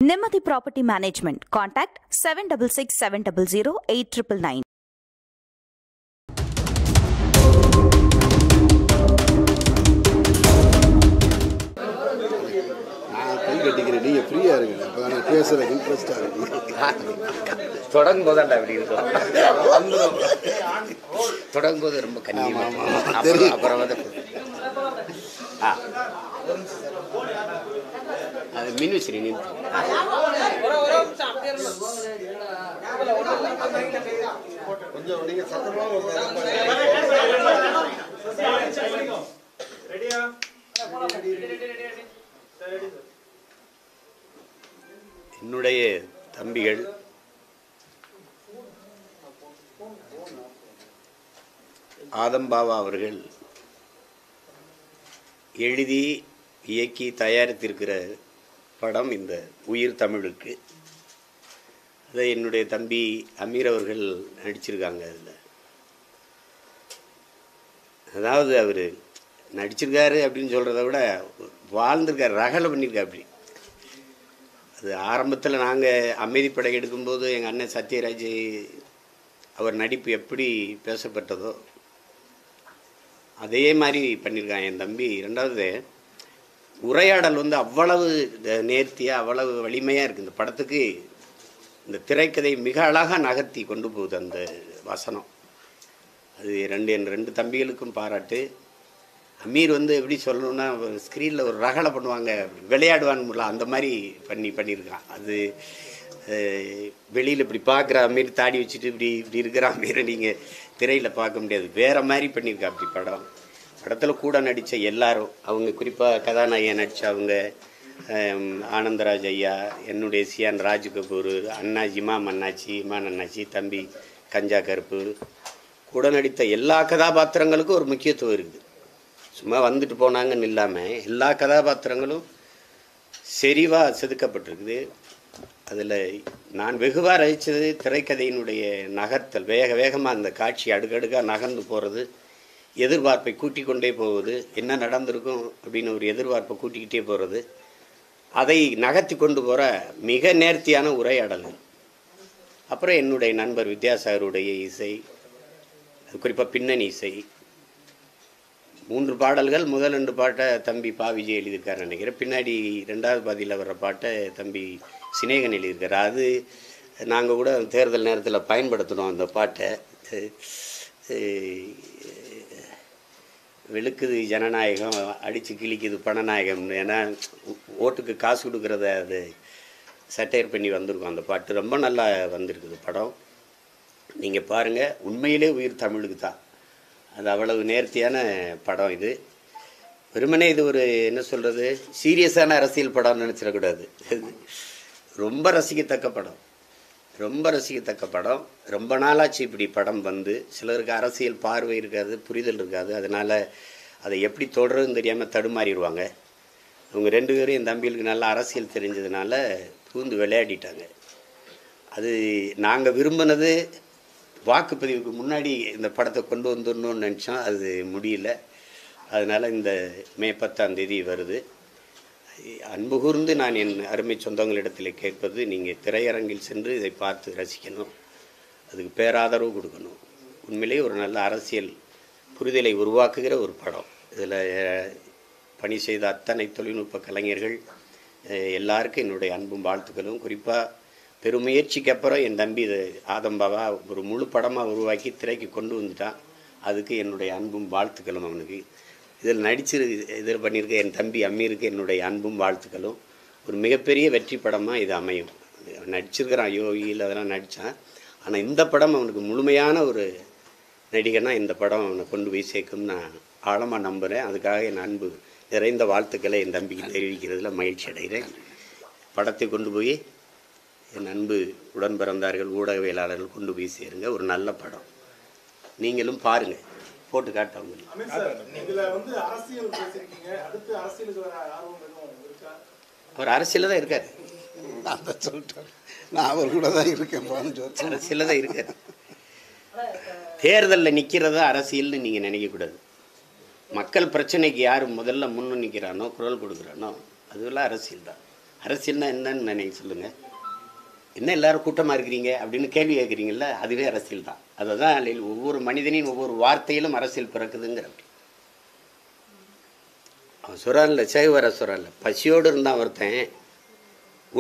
Nemathi Property Management. Contact 766 700 8999. நீங்க ஃப்ரீயா இருக்கீங்க, அப்பதான் பேசுற இன்ட்ரெஸ்டா இருக்கு. தொடங்கும் போதாண்டா அப்படி இருக்கும். தொடங்கும் போது ரொம்ப கண்ணியமா அப்புறம் வந்து அது மின்விசிறி நின்று கொஞ்சம் நீங்க சத்தமா என்னுடைய தம்பிகள் ஆதம்பாவா அவர்கள் எழுதி இயக்கி தயாரித்திருக்கிற படம் இந்த உயிர் தமிழுக்கு. அதை என்னுடைய தம்பி அமீர் அவர்கள் நடிச்சிருக்காங்க. அதில் அதாவது அவர் நடிச்சிருக்காரு அப்படின்னு சொல்கிறத விட வாழ்ந்திருக்கார், ரகலை பண்ணியிருக்காரு. அப்படி அது ஆரம்பத்தில் நாங்கள் அமைதிப்படை எடுக்கும்போது எங்கள் அண்ணன் சத்யராஜ் அவர் நடிப்பு எப்படி பேசப்பட்டதோ அதே மாதிரி பண்ணியிருக்கான் என் தம்பி. ரெண்டாவது உரையாடல் வந்து அவ்வளவு நேர்த்தியாக அவ்வளவு வலிமையாக இருக்குது. இந்த படத்துக்கு இந்த திரைக்கதை மிக அழகாக நகர்த்தி கொண்டு போகுது அந்த வசனம். அது என் ரெண்டு தம்பிகளுக்கும் பாராட்டு. அமீர் வந்து எப்படி சொல்லணும்னா ஸ்க்ரீனில் ஒரு ரகலை பண்ணுவாங்க, விளையாடுவான்னு அந்த மாதிரி பண்ணியிருக்கான். அது வெளியில் இப்படி பார்க்குற அமீர் தாடி வச்சுட்டு இப்படி இருக்கிற அமீரை நீங்கள் திரையில் பார்க்க முடியாது. வேறு மாதிரி பண்ணியிருக்கா அப்படி படத்தில் கூட நடித்த எல்லாரும், அவங்க குறிப்பாக கதாநாயகன் நடித்த அவங்க ஆனந்தராஜ் ஐயா, என்னுடைய சியான் ராஜ் கபூர், அண்ணாச்சி இமான் அண்ணாச்சி, தம்பி கஞ்சா கருப்பு, கூட நடித்த எல்லா கதாபாத்திரங்களுக்கும் ஒரு முக்கியத்துவம் இருக்குது. சும்மா வந்துட்டு போனாங்கன்னு இல்லாமல் எல்லா கதாபாத்திரங்களும் செறிவாக செதுக்கப்பட்டிருக்குது. அதில் நான் வெகுவாக ரசித்தது திரைக்கதையினுடைய நகர்த்தல். வேகமாக அந்த காட்சி அடுக்கடுக்காக நகர்ந்து போகிறது, எதிர்பார்ப்பை கூட்டிக் கொண்டே போவது, என்ன நடந்திருக்கும் அப்படின்னு ஒரு எதிர்பார்ப்பை கூட்டிக்கிட்டே போகிறது, அதை நகர்த்தி கொண்டு போகிற மிக நேர்த்தியான உரையாடல்கள். அப்புறம் என்னுடைய நண்பர் வித்யாசாகருடைய இசை, குறிப்பாக பின்னணி இசை. 3 பாடல்கள், முதல் 2 பாட்டை தம்பி விஜய் எழுதியிருக்காரு நினைக்கிறேன். பின்னாடி 2வது பாதியில் வர்ற பாட்டை தம்பி சினேகன் எழுதியிருக்காரு. அது நாங்கள் கூட தேர்தல் நேரத்தில் பயன்படுத்தினோம் அந்த பாட்டை. வெளுக்குது ஜனநாயகம், அடித்து கிழிக்குது பணநாயகம். ஏன்னா ஓட்டுக்கு காசு கொடுக்குறத அது சட்டையர் பண்ணி வந்திருக்கும் அந்த பாட்டு. ரொம்ப நல்லா வந்திருக்குது படம். நீங்கள் பாருங்கள், உண்மையிலே உயிர் தமிழுக்கு தான். அது அவ்வளவு நேர்த்தியான படம். இது வெறுமனே இது ஒரு என்ன சொல்கிறது, சீரியஸான அரசியல் படம்னு நினச்சிடக்கூடாது. ரொம்ப ரசிக்கத்தக்க படம், ரொம்ப நாளாச்சு இப்படி படம் வந்து. சிலருக்கு அரசியல் பார்வை இருக்காது, புரிதல் இருக்காது. அதனால் அதை எப்படி தொடருன்னு தெரியாமல் தடுமாறிடுவாங்க. அவங்க 2 பேரும் என் தம்பிகளுக்கு நல்லா அரசியல் தெரிஞ்சதுனால பூந்து விளையாடிட்டாங்க. அது நாங்கள் விரும்பினது வாக்குப்பதிவுக்கு முன்னாடி இந்த படத்தை கொண்டு வந்துடணும்னு நினச்சோம், அது முடியல. அதனால் இந்த மே 10ஆம் தேதி வருது. அன்பு கூர்ந்து நான் என் அருமை சொந்தங்களிடத்தில் கேட்பது, நீங்கள் திரையரங்கில் சென்று இதை பார்த்து ரசிக்கணும், அதுக்கு பேராதரவு கொடுக்கணும். உண்மையிலேயே ஒரு நல்ல அரசியல் புரிதலை உருவாக்குகிற ஒரு படம். இதில் பணி செய்த அத்தனை தொழில்நுட்ப கலைஞர்கள் எல்லாருக்கும் என்னுடைய அன்பும் வாழ்த்துக்களும். குறிப்பாக பெருமுயற்சிக்கு அப்புறம் என் தம்பி இது ஆதம்பாவா ஒரு முழு படமாக உருவாக்கி திரைக்கு கொண்டு வந்துட்டான். அதுக்கு என்னுடைய அன்பும் வாழ்த்துக்களும். அவனுக்கு இதில் பண்ணியிருக்க என் தம்பி அம்மீருக்கு என்னுடைய அன்பும் வாழ்த்துக்களும். ஒரு மிகப்பெரிய வெற்றி படமாக இது அமையும். நடிச்சிருக்கிறான், யோகியில் அதெல்லாம் நடித்தான். ஆனால் இந்த படம் அவனுக்கு முழுமையான ஒரு நடிகனாக இந்த படம் அவனை கொண்டு போய் சேர்க்கும் நான் ஆழமாக நம்புகிறேன். அதுக்காக என் அன்பு நிறைந்த வாழ்த்துக்களை என் தம்பிக்கு தெரிவிக்கிறதுல மகிழ்ச்சி அடைகிறேன். படத்தை கொண்டு போய் என் அன்பு உடன் பிறந்தார்கள், ஊடகவியலாளர்கள் கொண்டு போய் சேருங்க. ஒரு நல்ல படம், நீங்களும் பாருங்கள், போட்டு காட்டவங்க. அவர் அரசியலில் தான் இருக்காரு. நான் அவர் கூட தான் இருக்கேன். அரசியலில் தான் இருக்காரு. தேர்தலில் நிற்கிறதா அரசியல்னு நீங்கள் நினைக்கக்கூடாது. மக்கள் பிரச்சனைக்கு யார் முதல்ல முன்னு நிற்கிறானோ, குரல் கொடுக்குறானோ, அதுவெல்லாம் அரசியல் தான். அரசியல்னா என்னன்னு நினைக்க சொல்லுங்கள். என்ன எல்லாரும் கூட்டமாக இருக்கிறீங்க அப்படின்னு கேள்வி கேட்குறீங்கள, அதுவே அரசியல் தான். அதை தான் ஒவ்வொரு மனிதனின் ஒவ்வொரு வார்த்தையிலும் அரசியல் பிறக்குதுங்கிற. அவன் சொல்கிறான்ல, சேவர சொல்கிறான்ல, பசியோடு இருந்தான் ஒருத்தன்,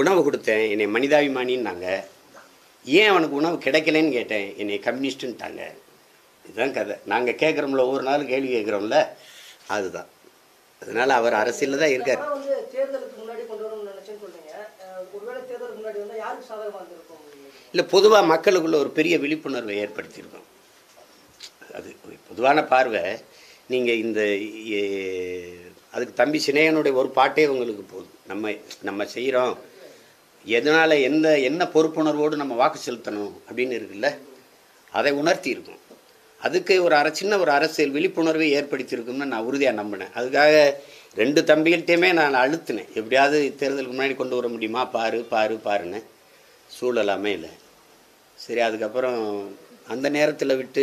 உணவு கொடுத்தேன், என்னை மனிதாபிமானின்னாங்க. ஏன் அவனுக்கு உணவு கிடைக்கலன்னு கேட்டேன், என்னை கம்யூனிஸ்ட்டுன்ட்டாங்க. இதுதான் கதை. நாங்கள் கேட்குறோம்ல, ஒவ்வொரு நாளும் கேள்வி கேட்குறோம்ல, அதுதான். அதனால் அவர் அரசியலில் தான் இருக்கார். இல்லை, பொதுவாக மக்களுக்குள்ள ஒரு பெரிய விழிப்புணர்வை ஏற்படுத்தியிருக்கோம். அது பொதுவான பார்வை. நீங்கள் இந்த அதுக்கு தம்பி சினேகனுடைய ஒரு பாட்டே உங்களுக்கு போதும். நம்ம செய்கிறோம், எதனால் என்ன பொறுப்புணர்வோடு நம்ம வாக்கு செலுத்தணும் அப்படின்னு இருக்குல்ல, அதை உணர்த்தி இருக்கும். அதுக்கு சின்ன ஒரு அரசியல் விழிப்புணர்வை ஏற்படுத்தியிருக்கும்னு நான் உறுதியாக நம்பினேன். அதுக்காக 2 தம்பிகள்கிட்டையுமே நான் அழுத்தினேன், எப்படியாவது தேர்தலுக்கு முன்னாடி கொண்டு வர முடியுமா, பாருன்னு. சூழலாமே இல்லை. சரி, அதுக்கப்புறம் அந்த நேரத்தில் விட்டு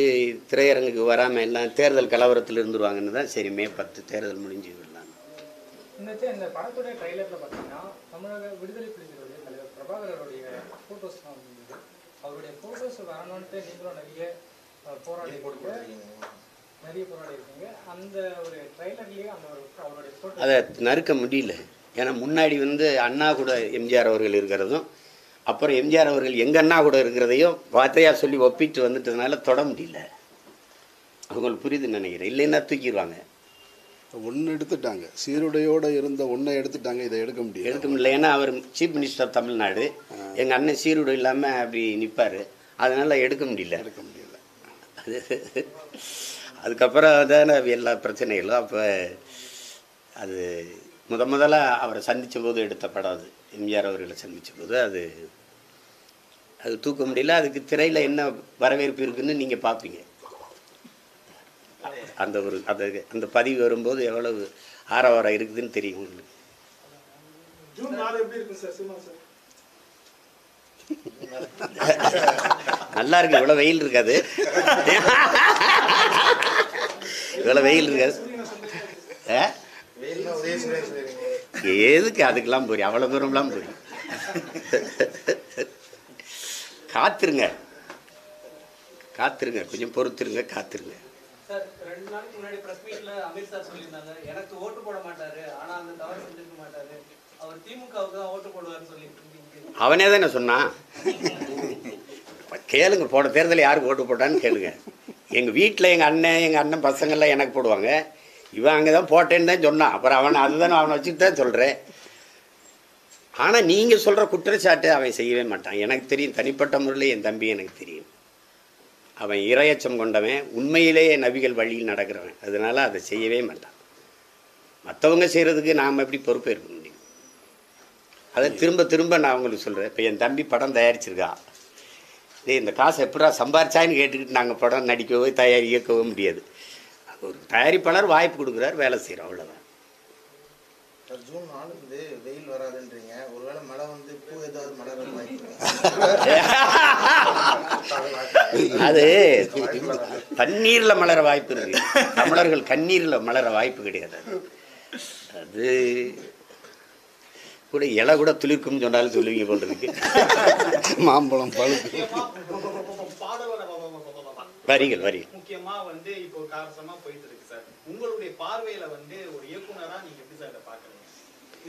திரையரங்குக்கு வராமல் எல்லாம் தேர்தல் கலவரத்தில் இருந்துருவாங்கன்னு தான் சரி மே 10 தேர்தல் முடிஞ்சு விடலாம். இந்த படத்துடைய ட்ரைலரில் பார்த்தீங்கன்னா தமிழக விடுதலை புலிகளுடைய தலைவர் பிரபாகரருடைய ஃபோட்டோஸ்லாம் வந்து அவருடைய ஃபோட்டோஸ் வரணுன்ட்டு நீங்களும் நிறைய போராடி இருக்கீங்க. அந்த ஒரு ட்ரைலர்லேயே அவருடைய ஃபோட்டோ அதை நறுக்க முடியல. ஏன்னா முன்னாடி அண்ணா கூட எம்ஜிஆர் அவர்கள் இருக்கிறதும், அப்புறம் எம்ஜிஆர் அவர்கள் எங்கள் அண்ணா கூட இருக்கிறதையும் வார்த்தையாக சொல்லி ஒப்பிட்டு வந்துட்டதுனால தொட முடியல. அவங்களுக்கு புரியுதுன்னு நினைக்கிறேன். இல்லைன்னா தூக்கிடுவாங்க. ஒன்று எடுத்துட்டாங்க, சீருடையோடு இருந்த ஒன்றை எடுத்துட்டாங்க, இதை எடுக்க முடியல. ஏன்னா அவர் சீஃப் மினிஸ்டர் தமிழ்நாடு, எங்கள் அண்ணன் சீருடை இல்லாமல் அப்படி நிற்பார், அதனால் எடுக்க முடியல. அதுக்கப்புறம் தானே எல்லா பிரச்சனைகளும். அப்போ அது முதலாக அவரை சந்தித்த போது எடுத்த படம் அது. எம்ஜிஆர் அவர்களை சந்தித்த போது அது தூக்க முடியல. அதுக்கு திரையில் என்ன வரவேற்பு இருக்குன்னு நீங்கள் பார்ப்பீங்க. அந்த பதிவு வரும்போது எவ்வளவு ஆரவாரம் இருக்குதுன்னு தெரியும் உங்களுக்கு. நல்லா இருக்கு. இவ்வளோ வெயில் இருக்காது, இவ்வளோ வெயில் இருக்காது. எதுக்கு அதுக்கெல்லாம் போறீங்க, அவ்வளோ தூரம்லாம் போறீங்க. காத்துருங்க, கொஞ்சம் பொறுத்துருங்க, காத்துருங்க. சார், 2 நாளைக்கு முன்னாடி பிரஸ் மீட்ல அமித் சார் சொல்லியிருந்தாங்க, எனக்கு ஓட்டு போட மாட்டாரு, ஆனா அந்த தவறு செஞ்சிருக்க மாட்டாரு, அவர் திமுகவுக்கு தான் ஓட்டு போடுவார்னு சொல்லிட்டு. அவனே தானே சொன்னான். கேளுங்க, போன தேர்தலில் யாருக்கு ஓட்டு போட்டான்னு கேளுங்க. எங்கள் வீட்டில் எங்கள் அண்ணன் பசங்கள்லாம் எனக்கு போடுவாங்க, இவன் அங்கே தான் போட்டேன்னு தான் சொன்னான். அப்புறம் அவனை வச்சுட்டு தான் சொல்கிறேன். ஆனால் நீங்கள் சொல்கிற குற்றச்சாட்டு அவன் செய்யவே மாட்டான். எனக்கு தெரியும், தனிப்பட்ட முறையில் என் தம்பி எனக்கு தெரியும். அவன் இரையச்சம் கொண்டவன், உண்மையிலேயே நபிகள் வழியில் நடக்கிறவன். அதனால் அதை செய்யவே மாட்டான். மற்றவங்க செய்கிறதுக்கு நாம் எப்படி பொறுப்பேற்க முடியும்? அதை திரும்ப நான் உங்களுக்கு சொல்கிறேன். இப்போ என் தம்பி படம் தயாரிச்சிருக்கா, இந்த காசை எப்படா சம்பாரிச்சான்னு கேட்டுக்கிட்டு நாங்கள் படம் நடிக்கவோ இயக்கவோ முடியாது. ஒரு தயாரிப்பாளர் வாய்ப்பு கொடுக்குறாரு, வேலை செய்கிறோம், அவ்வளோதான். ஜூன் 4 வெயில் வராதுன்றீங்க, ஒருவேளை மழை பூ ஏதாவது மலர அது தண்ணீரில் மலர வாய்ப்பு இருக்கு. தமிழர்கள் கண்ணீரில் மலர வாய்ப்பு கிடையாது. அது கூட இலை கூட துளிர்க்கும்னு சொன்னாலும் சொல்லுவீங்க போல் இருக்கு. மாம்பழம் பழுப்பு வரிகள் முக்கியமா இப்போ காரசமா போயிட்டு இருக்கு சார். உங்களுடைய பார்வையில ஒரு இயக்குனரா நீங்க எப்படி சார் பாக்குறீங்க?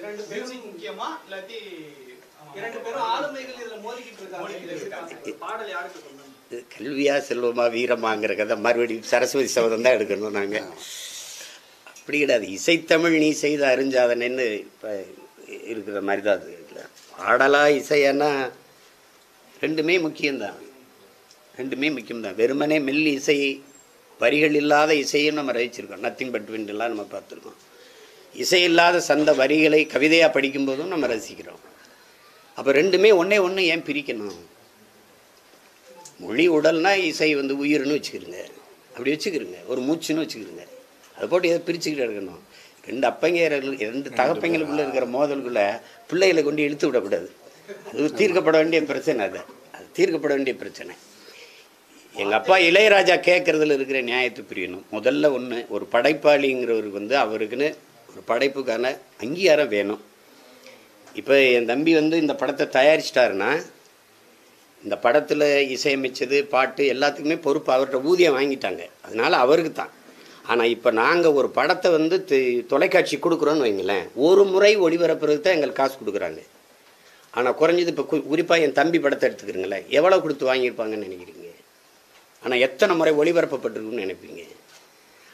2 பேரும் முக்கியமா இல்லாட்டி 2 பேரும் ஆளுமைகள் இதுல மோதிக்கிட்டு இருக்காங்க. பாடல் யாருக்கு சொன்னாங்க? கல்வியா செல்வமா வீரமாங்கிற கதை மறுபடியும் சரஸ்வதி சபதம் தான் எடுக்கணும். நாங்கள் அப்படி கிடையாது. இசைத்தமிழ் நீ செய்த அறிஞ்சாதனன்னு இப்போ இருக்கிற மாதிரி தான் அது. பாடலா இசையானா ரெண்டுமே முக்கியம்தான். வெறுமனே மெல்லி இசை, வரிகள் இல்லாத இசையும் நம்ம ரசிச்சிருக்கோம். நத்திங் பட் விண்டெல்லாம் நம்ம பார்த்துருக்கோம். இசை இல்லாத சந்த வரிகளை கவிதையாக படிக்கும்போதும் நம்ம ரசிக்கிறோம். அப்போ ரெண்டுமே ஒன்று ஏன் பிரிக்கணும்? மொழி உடல்னா இசை உயிர்னு வச்சுக்கிறோங்க, அப்படி வச்சுக்கிறோங்க. ஒரு மூச்சுன்னு வச்சுக்கிறோங்க. அதை போட்டு எதை பிரிச்சுக்கிட்டு இருக்கணும்? 2 தகப்பங்களுக்குள்ளே இருக்கிற மோதலுக்குள்ளே பிள்ளைகளை கொண்டு இழுத்து விடக்கூடாது. அது தீர்க்கப்பட வேண்டிய பிரச்சனை. அது தீர்க்கப்பட வேண்டிய பிரச்சனை. எங்கள் அப்பா இளையராஜா கேட்குறதுல இருக்கிற நியாயத்தை புரியணும். முதல்ல ஒரு படைப்பாளிங்கிறவருக்கு அவருக்குன்னு ஒரு படைப்புக்கான அங்கீகாரம் வேணும். இப்போ என் தம்பி வந்து இந்த படத்தை தயாரிச்சிட்டாருன்னா இந்த படத்தில் இசையமைச்சது பாட்டு எல்லாத்துக்குமே பொறுப்பு அவர்கிட்ட ஊதியம் வாங்கிட்டாங்க, அதனால் அவருக்கு தான். ஆனால் இப்போ நாங்கள் ஒரு படத்தை வந்து தொலைக்காட்சி கொடுக்குறோன்னு வைங்களேன், ஒரு முறை ஒளிபரப்புறதுக்கு தான் எங்களுக்கு காசு கொடுக்குறாங்க. ஆனால் குறைஞ்சது இப்போ குறிப்பாக என் தம்பி படத்தை எடுத்துக்கிறீங்களேன், எவ்வளோ கொடுத்து வாங்கியிருப்பாங்கன்னு நினைக்கிறீங்க? ஆனால் எத்தனை முறை ஒளிபரப்பப்பட்டிருக்குன்னு நினைப்பீங்க?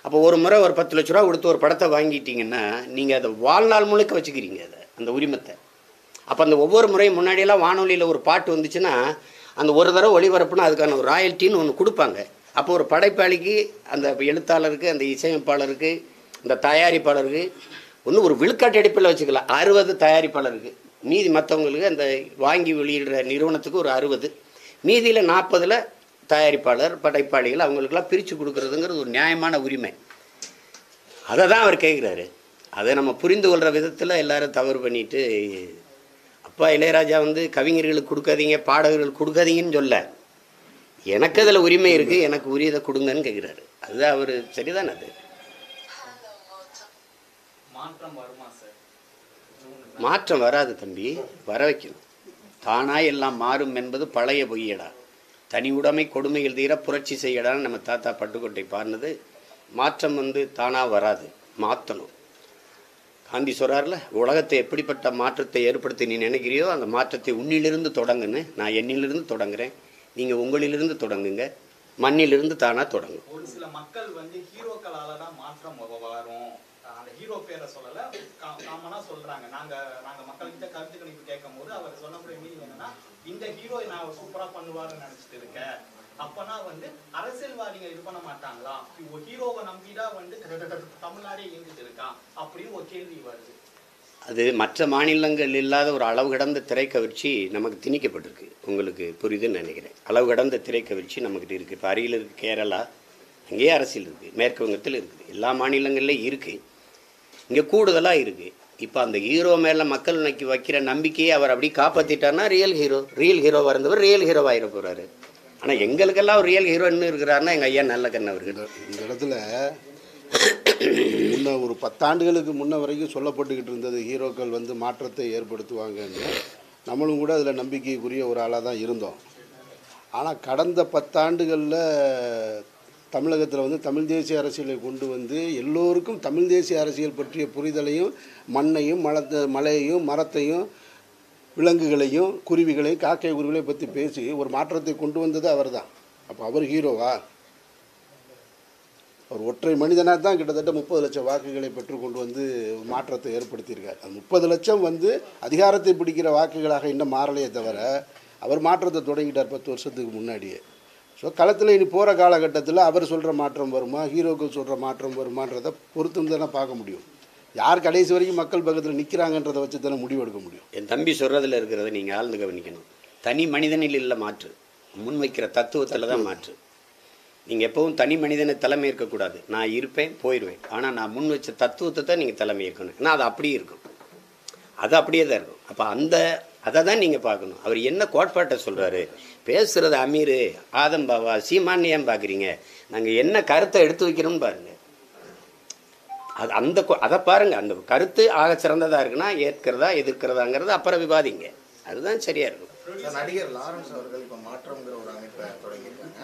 அப்போ ஒரு முறை ஒரு 10 லட்ச ரூபா கொடுத்து ஒரு படத்தை வாங்கிட்டீங்கன்னா நீங்கள் அதை வாழ்நாள் முழுக்க வச்சுக்கிறீங்க, அதை அந்த உரிமத்தை. அப்போ அந்த ஒவ்வொரு முறையும் முன்னாடியெல்லாம் வானொலியில் ஒரு பாட்டு வந்துச்சுன்னா அந்த ஒரு தடவை ஒளிபரப்புனா அதுக்கான ஒரு ராயல்ட்டின்னு ஒன்று கொடுப்பாங்க. அப்போ ஒரு படைப்பாளிக்கு, அந்த எழுத்தாளருக்கு, அந்த இசையமைப்பாளருக்கு, இந்த தயாரிப்பாளருக்கு ஒன்று ஒரு விழுக்காட்டு அடிப்பில் வச்சுக்கலாம். 60 தயாரிப்பாளருக்கு, மீதி மற்றவங்களுக்கு அந்த வாங்கி வெளியிடுற நிறுவனத்துக்கு ஒரு 60, மீதியில் 40 தயாரிப்பாளர் படைப்பாளிகள் அவங்களுக்கெல்லாம் பிரித்து கொடுக்குறதுங்கிறது ஒரு நியாயமான உரிமை. அதை தான் அவர் கேட்குறாரு. அதை நம்ம புரிந்து கொள்கிற விதத்தில் எல்லாரும் தவறு பண்ணிட்டு, அப்பா இளையராஜா வந்து கவிஞர்களுக்கு கொடுக்காதீங்க, பாடகர்களுக்கு கொடுக்காதீங்கன்னு சொல்ல, எனக்கு அதில் உரிமை இருக்குது, எனக்கு உரியதை கொடுங்கன்னு கேட்குறாரு. அதுதான் அவர் சரிதானே? அது மாற்றம் வராது தம்பி, வர வைக்கணும். தானாய் எல்லாம் மாறும் என்பது பழைய பொய்யடா, தனி உடைமை கொடுமைகள் தீர புரட்சி செய்யடான்னு நம்ம தாத்தா பட்டுக்கோட்டை பாடினது. மாற்றம் வந்து தானாக வராது, மாற்றணும். காந்தி சொல்கிறார்ல, உலகத்தை எப்படிப்பட்ட மாற்றத்தை ஏற்படுத்தி நீ நினைக்கிறியோ அந்த மாற்றத்தை உன்னிலிருந்து தொடங்குன்னு. நான் என்னிலிருந்து தொடங்குறேன், நீங்கள் உங்களிலிருந்து தொடங்குங்க, மண்ணிலிருந்து தானாக தொடங்கும். ஒரு சில மக்கள் வந்து ஹீரோக்களால தான் மாற்றம் வரும், அந்த ஹீரோ பேரை சொல்லலை, காமனாக சொல்கிறாங்க. நாங்கள் மக்கள்கிட்ட கருத்து கணிப்பு கேட்கும் போது அவர் சொன்னபடி மீனிங் என்னன்னா, இந்த ஹீரோ நான் சூப்பராக பண்ணுவாருன்னு நினச்சிட்டு இருக்கேன். அப்பனா வந்து அரசியல்வாதிங்க இது பண்ண மாட்டாங்களா? ஹீரோவை நம்பிதான் வந்து தமிழ்நாடே இயங்கிட்டு இருக்கான் அப்படின்னு ஒரு கேள்வி வருது. அது மற்ற மாநிலங்கள் இல்லாத ஒரு அளவு கடந்த திரைக்கவர்ச்சி நமக்கு திணிக்கப்பட்டிருக்கு. உங்களுக்கு புரியுதுன்னு நினைக்கிறேன். அளவு கடந்த திரைக்கவர்ச்சி நமக்கிட்ட இருக்குது. இப்போ அருகில் இருக்குது கேரளா, அங்கேயே அரசியல் இருக்குது, மேற்கு வங்கத்தில் இருக்குது, எல்லா மாநிலங்கள்லேயும் இருக்குது, இங்கே கூடுதலாக இருக்குது. இப்போ அந்த ஹீரோ மேலே மக்கள் வைக்கிற நம்பிக்கையை அவர் அப்படி காப்பாற்றிட்டார்னா ரியல் ஹீரோவாக இருந்தவர் ரியல் ஹீரோவாக போகிறாரு. ஆனால் எங்களுக்கெல்லாம் ஒரு ரியல் ஹீரோ இன்னும் இருக்கிறாருன்னா எங்கள் ஐயா நல்ல கண்ணவர்கள். இந்த இடத்துல முன்ன ஒரு 10 ஆண்டுகளுக்கு முன்ன வரைக்கும் சொல்லப்பட்டுக்கிட்டு இருந்தது ஹீரோக்கள் வந்து மாற்றத்தை ஏற்படுத்துவாங்கன்னு. நம்மளும் கூட அதில் நம்பிக்கைக்குரிய ஒரு ஆளாக தான் இருந்தோம். ஆனால் கடந்த 10 ஆண்டுகளில் தமிழகத்தில் வந்து தமிழ் தேசிய அரசியலை கொண்டு வந்து எல்லோருக்கும் தமிழ் தேசிய அரசியல் பற்றிய புரிதலையும், மண்ணையும் மலையையும் மரத்தையும் விலங்குகளையும் குருவிகளையும் காக்கை குருவிகளையும் பற்றி பேசி ஒரு மாற்றத்தை கொண்டு வந்தது அவர் தான். அப்போ அவர் ஹீரோவா? அவர் ஒற்றை மனிதனாக தான் கிட்டத்தட்ட 30 லட்சம் வாக்குகளை பெற்றுக்கொண்டு வந்து மாற்றத்தை ஏற்படுத்தியிருக்கார். அந்த 30 லட்சம் வந்து அதிகாரத்தை பிடிக்கிற வாக்குகளாக இன்னும் மாறலையே தவிர அவர் மாற்றத்தை தொடங்கிட்டார் 10 வருஷத்துக்கு முன்னாடியே. ஸோ களத்தில் இனி போகிற காலகட்டத்தில் அவர் சொல்கிற மாற்றம் வருமா, ஹீரோக்கள் சொல்கிற மாற்றம் வருமானதை பொறுத்து தானே பார்க்க முடியும். யார் கடைசி வரைக்கும் மக்கள் பக்கத்தில் நிற்கிறாங்கன்றதை வச்சு தானே முடிவெடுக்க முடியும். என் தம்பி சொல்கிறதுல இருக்கிறத நீங்கள் ஆழ்ந்து கவனிக்கணும். தனி மனிதனில் இல்லை மாற்று, முன்வைக்கிற தத்துவத்தில் தான் மாற்று. நீங்கள் எப்பவும் தனி மனிதனை தலைமை இருக்கக்கூடாது. நான் இருப்பேன், போயிடுவேன், ஆனால் நான் முன் வச்ச தத்துவத்தை தான் நீங்கள் தலைமை இருக்கணும். ஏன்னா அது அப்படியே இருக்கும், அது அப்படியே தான் இருக்கும். அப்போ அதை தான் நீங்கள் பார்க்கணும். அவர் என்ன கோட்பாட்டை சொல்கிறாரு, பேசுகிறது அமீர் ஆதம் பாவா சீமான்னு ஏன் பார்க்குறீங்க, நாங்கள் என்ன கருத்தை எடுத்து வைக்கிறோம்னு பாருங்கள். அதை பாருங்க. அந்த கருத்து ஆக சிறந்ததாக இருக்குன்னா ஏற்கிறதா எதிர்க்கிறதாங்கிறது அப்புறம் விவாதிங்க, அதுதான் சரியா இருக்கும். நடிகர் லாரன்ஸ் அவர்கள் இப்போ மாற்றம்ங்கிற ஒரு அமைப்பை தொடங்கியிருக்காங்க.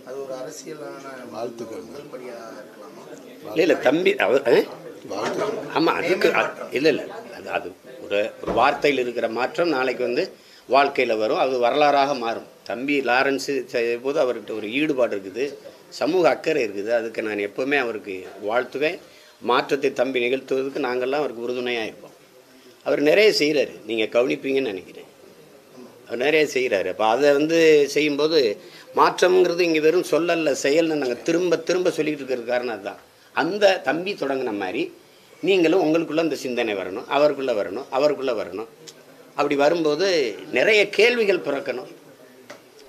அது ஒரு அரசியலான வாழ்த்துக்கள் முதல் படியாக இருக்கலாமா? இல்லை தம்பி அவர் ஆமாம் அதுக்கு இல்லை அது ஒரு வார்த்தையில் இருக்கிற மாற்றம் நாளைக்கு வந்து வாழ்க்கையில் வரும், அது வரலாறாக மாறும். தம்பி லாரன்ஸு செய்யும் போது அவர்கிட்ட ஒரு ஈடுபாடு இருக்குது, சமூக அக்கறை இருக்குது. அதுக்கு நான் எப்போவுமே அவருக்கு வாழ்த்துவேன். மாற்றத்தை தம்பி நிகழ்த்துவதற்கு நாங்கள்லாம் அவருக்கு உறுதுணையாக இருப்போம். அவர் நிறைய செய்கிறாரு, நீங்கள் கவனிப்பீங்கன்னு நினைக்கிறேன். அவர் நிறைய செய்கிறாரு. அப்போ அதை வந்து செய்யும்போது மாற்றம்ங்கிறது இங்கே வெறும் சொல்லல செயல்னு நாங்கள் திரும்ப திரும்ப சொல்லிக்கிட்டு இருக்கிறது காரணம் அதுதான். அந்த தம்பி தொடங்கின மாதிரி நீங்களும் உங்களுக்குள்ளே அந்த சிந்தனை வரணும், அவருக்குள்ளே வரணும், அவருக்குள்ளே வரணும். அப்படி வரும்போது நிறைய கேள்விகள் பிறக்கணும்.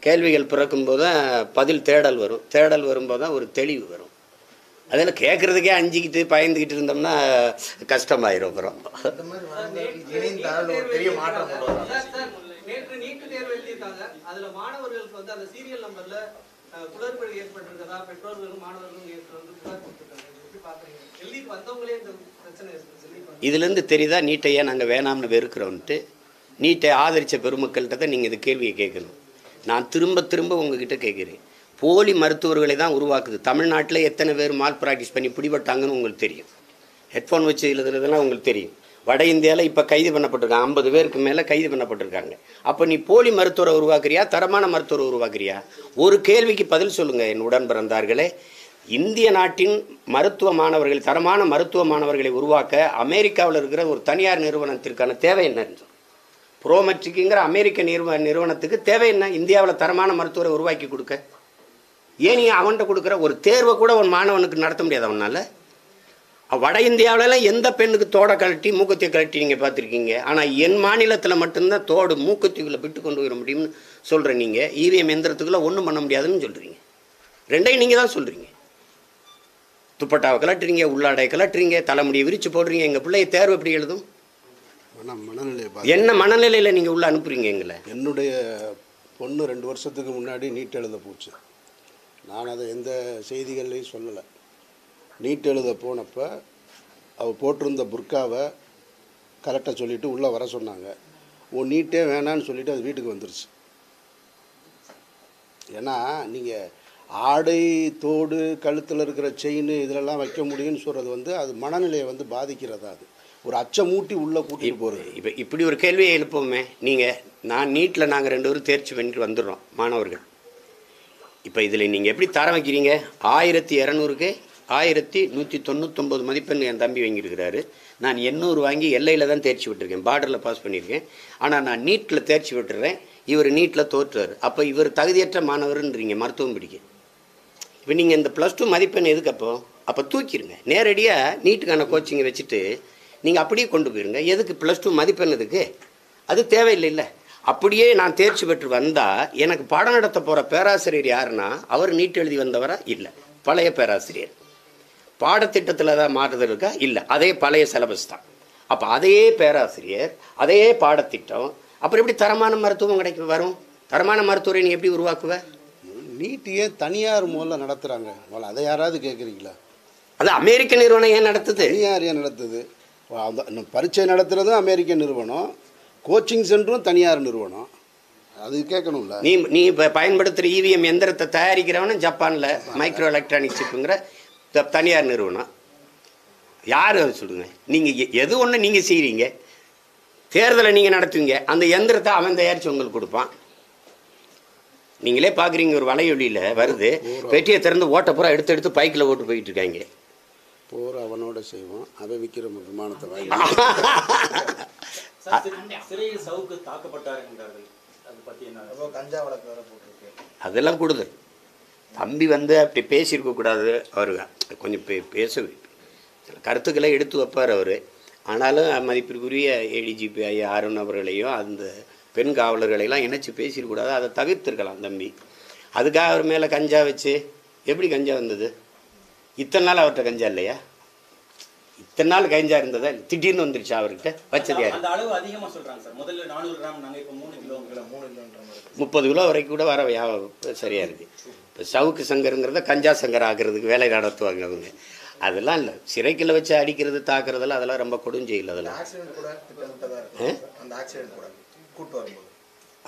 கேள்விகள் பிறக்கும்போது தான் பதில் தேடல் வரும். தேடல் வரும்போது தான் ஒரு தெளிவு வரும். அதில் கேட்குறதுக்கே அஞ்சிக்கிட்டு பயந்துக்கிட்டு இருந்தோம்னா கஷ்டமாயிரும். அப்புறம் நேற்று நீட்டு தேர்வு எழுதியிருக்காங்க. அதுல மாணவர்களுக்கு வந்து அந்த சீரியல் நம்பர்ல குளறுபடி ஏற்பட்டிருக்கதா பெற்றோர்களும் மாணவர்களும் நேற்று வந்து புகார் கொடுத்திருக்காங்க. எப்படி பாக்குறீங்க? எழுதிட்டு வந்தவங்களே இந்த பிரச்சனை இதுலேருந்து தெரியுதா நீட்டையா நாங்கள் வேணாம்னு வெறுக்கிறோன்ட்டு. நீட்டை ஆதரித்த பெருமக்கள்கிட்ட தான் நீங்கள் இந்த கேள்வியை கேட்கணும். நான் திரும்ப திரும்ப உங்ககிட்ட கேட்குறேன். போலி மருத்துவர்களை தான் உருவாக்குது. தமிழ்நாட்டில் எத்தனை பேர் மால் ப்ராக்டிஸ் பண்ணி பிடிபட்டாங்கன்னு உங்களுக்கு தெரியும். ஹெட்ஃபோன் வச்சு எழுதுறதுலாம் உங்களுக்கு தெரியும். வட இந்தியாவில் இப்போ கைது பண்ணப்பட்டிருக்காங்க, 50 பேருக்கு மேலே கைது பண்ணப்பட்டிருக்காங்க. அப்போ நீ போலி மருத்துவரை உருவாக்குறியா, தரமான மருத்துவரை உருவாக்குறியா? ஒரு கேள்விக்கு பதில் சொல்லுங்கள் என் உடன் பிறந்தார்களே. இந்திய நாட்டின் மருத்துவ மாணவர்கள், தரமான மருத்துவ மாணவர்களை உருவாக்க அமெரிக்காவில் இருக்கிற ஒரு தனியார் நிறுவனத்திற்கான தேவை என்னன்னு ப்ரோமெட்ரிக்குங்கிற அமெரிக்க நிறுவனத்துக்கு தேவை என்ன? இந்தியாவில் தரமான மருத்துவரை உருவாக்கி கொடுக்க. ஏன் நீ அவன்கிட்ட கொடுக்குற ஒரு தேர்வை கூட ஒரு மாணவனுக்கு நடத்த முடியாது அவனால்? வட இந்தியாவிலலாம் எந்த பெண்ணுக்கு தோடை கழட்டி மூக்கத்தியை கழட்டி நீங்கள் பார்த்துருக்கீங்க. ஆனால் என் மாநிலத்தில் மட்டும்தான் தோடு மூக்கத்திகளை விட்டு கொண்டு வர முடியும்னு சொல்கிறேன். நீங்கள் இவிஎம் எந்திரத்துக்குள்ளே ஒன்றும் பண்ண முடியாதுன்னு சொல்கிறீங்க. ரெண்டையும் நீங்கள் தான் சொல்கிறீங்க. துப்பட்டாவை கலட்டுறீங்க, உள்ளாடையை கலட்டுறீங்க, தலைமுடியை விரித்து போடுறீங்க. எங்கள் பிள்ளைய தேர்வு எப்படி எழுதும்? என்ன மனநிலையில் நீங்கள் உள்ளே அனுப்புறீங்க எங்களை? என்னுடைய பொண்ணு 2 வருஷத்துக்கு முன்னாடி நீட் எழுத போச்சு. நான் அதை எந்த செய்திகள்லையும் சொல்லலை. நீட் எழுத போனப்போ அவள் போட்டிருந்த புர்காவை கரெக்டாக சொல்லிவிட்டு உள்ளே வர சொன்னாங்க. நீட்டே வேணான்னு சொல்லிவிட்டு அது வீட்டுக்கு வந்துருச்சு. ஏன்னா நீங்கள் ஆடை, தோடு, கழுத்தில் இருக்கிற செயின் இதிலெல்லாம் வைக்க முடியும்னு சொல்கிறது அது மனநிலையை பாதிக்கிறதா? அது ஒரு அச்சமூட்டி உள்ளே கூட்டிகிட்டு போகிறது. இப்போ இப்படி ஒரு கேள்வியை எழுப்புவோமே. நான் நீட்டில் நாங்கள் 2 பேரும் தேர்ச்சி பண்ணிட்டு வந்துடுறோம் மாணவர்கள். இப்போ இதில் நீங்கள் எப்படி தரம் வைக்கிறீங்க? 1200க்கு 1199 மதிப்பெண் என் தம்பி வாங்கியிருக்கிறாரு. நான் 800 வாங்கி எல்லையில் தான் தேர்ச்சி விட்டுருக்கேன், பார்டரில் பாஸ் பண்ணியிருக்கேன். ஆனால் நான் நீட்டில் தேர்ச்சி விட்டுறேன், இவர் நீட்டில் தோற்றுறாரு. அப்போ இவர் தகுதியற்ற மாணவர்ன்றீங்க மருத்துவம் பிடிக்க. இப்போ நீங்கள் இந்த +2 மதிப்பெண் எதுக்கு? அப்போ தூக்கிடுங்க. நேரடியாக நீட்டுக்கான கோச்சிங்கை வச்சுட்டு நீங்கள் அப்படியே கொண்டு போயிருங்க. எதுக்கு +2 மதிப்பெண்? எதுக்கு? அது தேவையில்லை. இல்லை அப்படியே நான் தேர்ச்சி பெற்று வந்தால் எனக்கு பாடம் நடத்த போகிற பேராசிரியர் யாருன்னா அவர் நீட் எழுதி வந்தவரா? இல்லை, பழைய பேராசிரியர். பாடத்திட்டத்தில் தான் மாறுதல் இருக்கா? இல்லை, அதே பழைய சிலபஸ் தான். அப்போ அதே பேராசிரியர், அதே பாடத்திட்டம், அப்புறம் எப்படி தரமான மருத்துவம் கிடைக்கும் வரும்? தரமான மருத்துவரை நீ எப்படி உருவாக்குவ? நீட்டையே தனியார் முதல்ல நடத்துகிறாங்க. அதை யாராவது கேட்குறீங்களா? அது அமெரிக்க நிறுவனம் ஏன் நடத்துது? தனியார் ஏன் நடத்துது? பரீட்சை நடத்துகிறதும் அமெரிக்க நிறுவனம், கோச்சிங் சென்டரும் தனியார் நிறுவனம். அது கேட்கணும்ல. நீ இப்போ பயன்படுத்துகிற இவிஎம் எந்திரத்தை தயாரிக்கிறவனும் ஜப்பானில் மைக்ரோ எலக்ட்ரானிக் சிப்புங்கிற தனியார் நிறுவனம். யார் அது சொல்லுங்கள்? நீங்கள் எது ஒன்று நீங்கள் செய்கிறீங்க, தேர்தலை நீங்கள் நடத்துவீங்க, அந்த எந்திரத்தை அவன் தயாரித்து உங்களுக்கு கொடுப்பான். நீங்களே பார்க்குறீங்க, ஒரு வலையொலியில் வருது, பெட்டியை திறந்து ஓட்ட பூரா எடுத்து பைக்கில் ஓட்டு போயிட்டு இருக்காங்க. போகிற அவனோட செய்வோம், அவன் விற்கிற விமானத்தை வாங்கி. சிறையில் சவுக்கு தாக்கப்பட்டார் என்கிறார்கள். அது பற்றி என்ன? கஞ்சா வழக்கு வேற போட்டிருக்கு. அதெல்லாம் கூடுதல். தம்பி அப்படி பேசியிருக்கக்கூடாது. அவர் கொஞ்சம் பேச கருத்துக்களை எடுத்து வைப்பார் அவர். ஆனாலும் மதிப்பிற்குரிய ஏடிஜிபி ஐயா அருண் அவர்களையும் அந்த பெண் காவலர்களையெல்லாம் இணைச்சி பேசியிருக்கூடாது. அதை தவிர்த்திருக்கலாம் தம்பி. அதுக்காக அவர் மேலே கஞ்சா வச்சு எப்படி கஞ்சா வந்தது? இத்தனை நாள் அவர்கிட்ட கஞ்சா இல்லையா? இத்தனை நாள் கஞ்சா இருந்ததா? திடீர்னு வந்துருச்சு அவர்கிட்ட? வச்சது யார்? அந்த அளவு அதிகமாக சொல்கிறாங்க சார். முதல்ல 400 கிராம், நாங்கள் இப்போ 3 கிலோ 30 கிலோ வரைக்கும் கூட வர சரியாக இருக்குது. இப்போ சவுக்கு சங்கருங்கிறத கஞ்சா சங்கர் ஆக்குறதுக்கு வேலை நடத்துவாங்க அவங்க. அதெல்லாம் இல்லை. சிறைக்குள்ள வச்சு அடிக்கிறது, தாக்குறதெல்லாம் அதெல்லாம் ரொம்ப கொடுஞ்செயல். அதெல்லாம்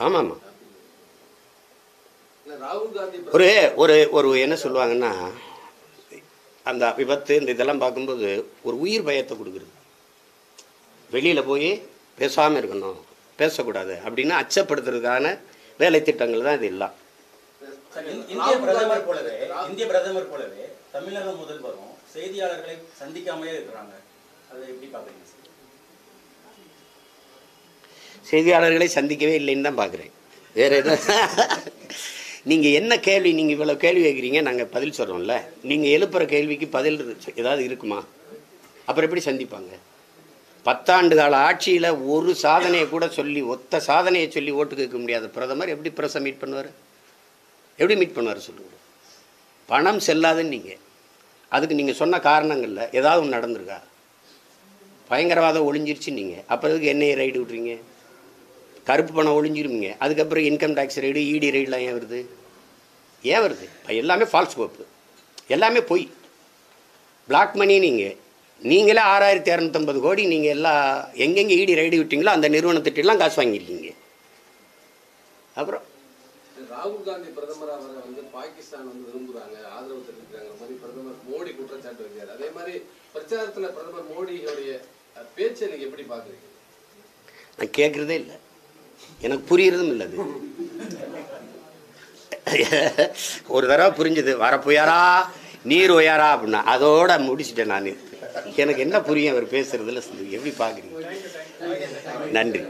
ஆமாம் ஆமாம். ஒரு ஒரு ஒரு என்ன சொல்லுவாங்கன்னா, அந்த விபத்து இந்த இதெல்லாம் பார்க்கும்போது ஒரு உயிர் பயத்தை கொடுக்குறது. வெளியில் போய் பேசாமல் இருக்கணும், பேசக்கூடாது அப்படின்னு அச்சப்படுத்துறதுக்கான வேலை திட்டங்கள் தான் இது எல்லாம். இந்திய பிரதமர் போலவே தமிழக முதல்வரும் செய்தியாளர்களை சந்திக்காமலே இருக்கிறாங்க. அதை எப்படி பார்க்குறீங்க? செய்தியாளர்களை சந்திக்கவே இல்லைன்னு தான் பார்க்குறேன். வேறு எதுவும் நீங்கள் என்ன கேள்வி, நீங்கள் இவ்வளோ கேள்வி கேட்குறீங்க, நாங்கள் பதில் சொல்கிறோம்ல. நீங்கள் எழுப்புகிற கேள்விக்கு பதில் ஏதாவது இருக்குமா? அப்புறம் எப்படி சந்திப்பாங்க? 10 ஆண்டு கால ஆட்சியில் ஒரு சாதனையை கூட சொல்லி, ஒத்த சாதனையை சொல்லி ஓட்டு கேட்க முடியாத பிரதமர் எப்படி பிரஸை மீட் பண்ணுவார்? எப்படி மீட் பண்ணுவார் சொல்லுங்கள்? பணம் செல்லாதுன்னு நீங்கள் அதுக்கு நீங்கள் சொன்ன காரணங்களில் ஏதாவது ஒன்று நடந்திருக்கா? பயங்கரவாதம் ஒழிஞ்சிருச்சு நீங்கள், அப்புறம் அதுக்கு என்ஐஏ ரைடு விட்றீங்க, கருப்பு பணம் ஒழிஞ்சிருவீங்க, அதுக்கப்புறம் இன்கம் டேக்ஸ் ரைடு, இடி ரைடெலாம் ஏன் வருது? எல்லாமே ஃபால்ஸ் கோப்பு, எல்லாமே பொய், பிளாக் மணி. நீங்கள் நீங்களே 6250 கோடி நீங்கள் எல்லாம் எங்கெங்கே இடி ரைடு விட்டீங்களோ அந்த நிறுவனத்திட்டெல்லாம் காசு வாங்கியிருக்கீங்க. அப்புறம் ராகுல் காந்தி பிரதமராக வர வந்து பாகிஸ்தான் வந்து விரும்புகிறாங்க, ஆதரவு தெரிவிக்கிறாங்க மாதிரி பிரதமர் மோடி குற்றச்சாட்டு வைக்கிறார். அதே மாதிரி பிரச்சாரத்தில் பிரதமர் மோடியோடைய பேச்சை நீங்கள் எப்படி பார்க்குறீங்க? நான் கேட்குறதே இல்லை, எனக்கு புரியறதும் இல்லை. அது ஒரு தடவை புரிஞ்சுது, வரப்போயாரா நீர் ஒயாரா அப்படின்னா அதோட முடிச்சுட்டேன் நான். எனக்கு என்ன புரியும் அவர் பேசுறதுல, எப்படி பார்க்குறீங்க? நன்றி.